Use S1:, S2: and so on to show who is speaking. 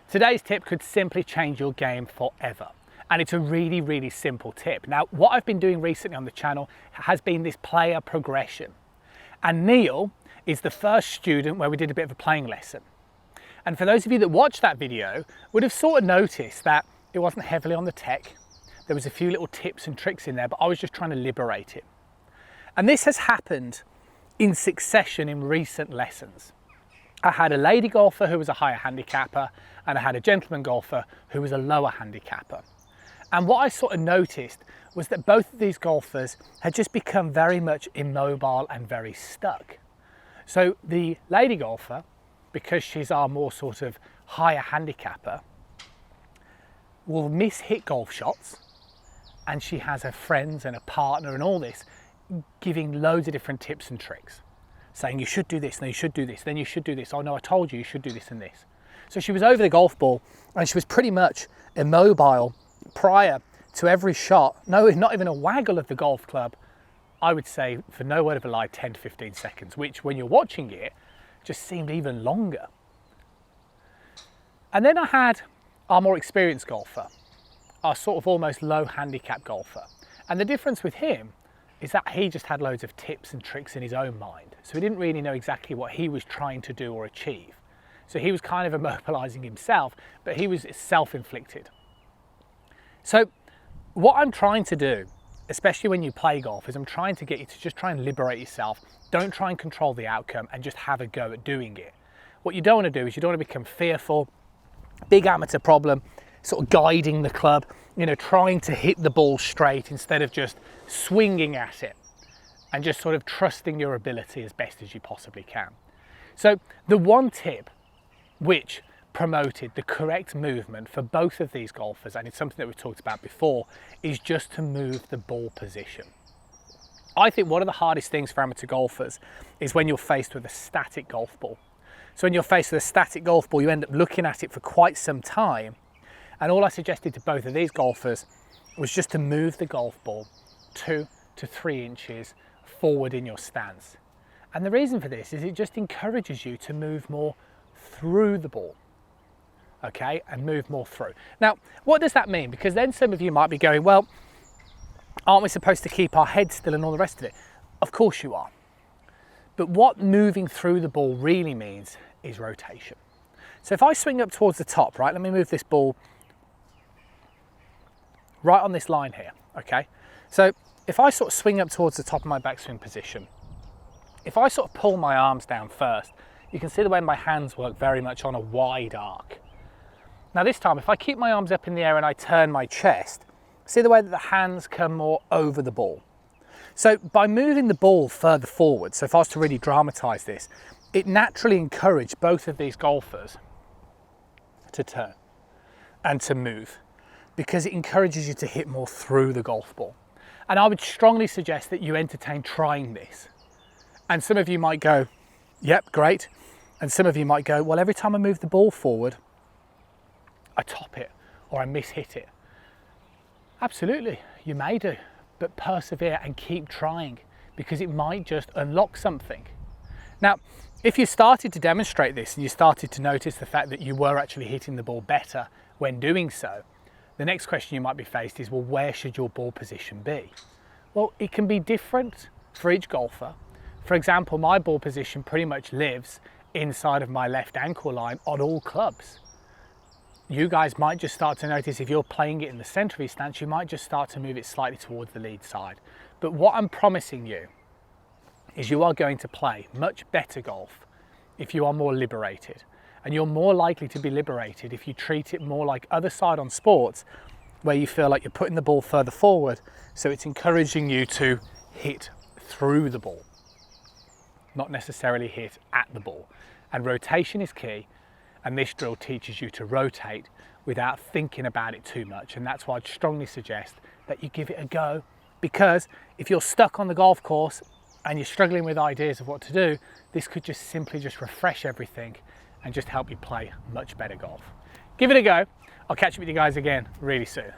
S1: Today's tip could simply change your game forever. And it's a really, really simple tip. Now, what I've been doing recently on the channel has been this player progression. And Neil is the first student where we did a bit of a playing lesson. And for those of you that watched that video, would have sort of noticed that it wasn't heavily on the tech. There was a few little tips and tricks in there, but I was just trying to liberate it. And this has happened in succession in recent lessons. I had a lady golfer who was a higher handicapper, and I had a gentleman golfer who was a lower handicapper. And what I sort of noticed was that both of these golfers had just become very much immobile and very stuck. So the lady golfer, because she's our more sort of higher handicapper, will miss-hit golf shots, and she has her friends and a partner and all this giving loads of different tips and tricks, saying you should do this, then you should do this, then you should do this. Oh no, I told you, you should do this and this. So she was over the golf ball and she was pretty much immobile prior to every shot. No, not even a waggle of the golf club. I would say, for no word of a lie, 10 to 15 seconds, which when you're watching it, just seemed even longer. And then I had our more experienced golfer, our sort of almost low handicap golfer. And the difference with him is that he just had loads of tips and tricks in his own mind. So he didn't really know exactly what he was trying to do or achieve. So he was kind of immobilizing himself, but he was self-inflicted. So what I'm trying to do, especially when you play golf, is I'm trying to get you to just try and liberate yourself. Don't try and control the outcome and just have a go at doing it. What you don't want to do is you don't want to become fearful, big amateur problem, sort of guiding the club, trying to hit the ball straight instead of just swinging at it and just sort of trusting your ability as best as you possibly can. So the one tip which promoted the correct movement for both of these golfers, and it's something that we've talked about before, is just to move the ball position. I think one of the hardest things for amateur golfers is when you're faced with a static golf ball. So when you're faced with a static golf ball, you end up looking at it for quite some time. And all I suggested to both of these golfers was just to move the golf ball 2 to 3 inches forward in your stance. And the reason for this is it just encourages you to move more through the ball, okay, and move more through. Now, what does that mean? Because then some of you might be going, well, aren't we supposed to keep our head still and all the rest of it? Of course you are. But what moving through the ball really means is rotation. So if I swing up towards the top, right, let me move this ball right on this line here, okay? So if I sort of swing up towards the top of my backswing position, if I sort of pull my arms down first, you can see the way my hands work very much on a wide arc. Now this time, if I keep my arms up in the air and I turn my chest, see the way that the hands come more over the ball. So by moving the ball further forward, so if I was to really dramatize this, it naturally encouraged both of these golfers to turn and to move, because it encourages you to hit more through the golf ball. And I would strongly suggest that you entertain trying this. And some of you might go, yep, great. And some of you might go, well, every time I move the ball forward, I top it or I miss-hit it. Absolutely, you may do, but persevere and keep trying, because it might just unlock something. Now, if you started to demonstrate this and you started to notice the fact that you were actually hitting the ball better when doing so, the next question you might be faced is, well, where should your ball position be? Well, it can be different for each golfer. For example, my ball position pretty much lives inside of my left ankle line on all clubs. You guys might just start to notice, if you're playing it in the center of your stance, you might just start to move it slightly towards the lead side. But what I'm promising you is you are going to play much better golf if you are more liberated. And you're more likely to be liberated if you treat it more like other side-on sports, where you feel like you're putting the ball further forward, so it's encouraging you to hit through the ball, not necessarily hit at the ball. And rotation is key, and this drill teaches you to rotate without thinking about it too much. And that's why I'd strongly suggest that you give it a go, because if you're stuck on the golf course and you're struggling with ideas of what to do, this could just simply just refresh everything and just help you play much better golf. Give it a go. I'll catch up with you guys again really soon.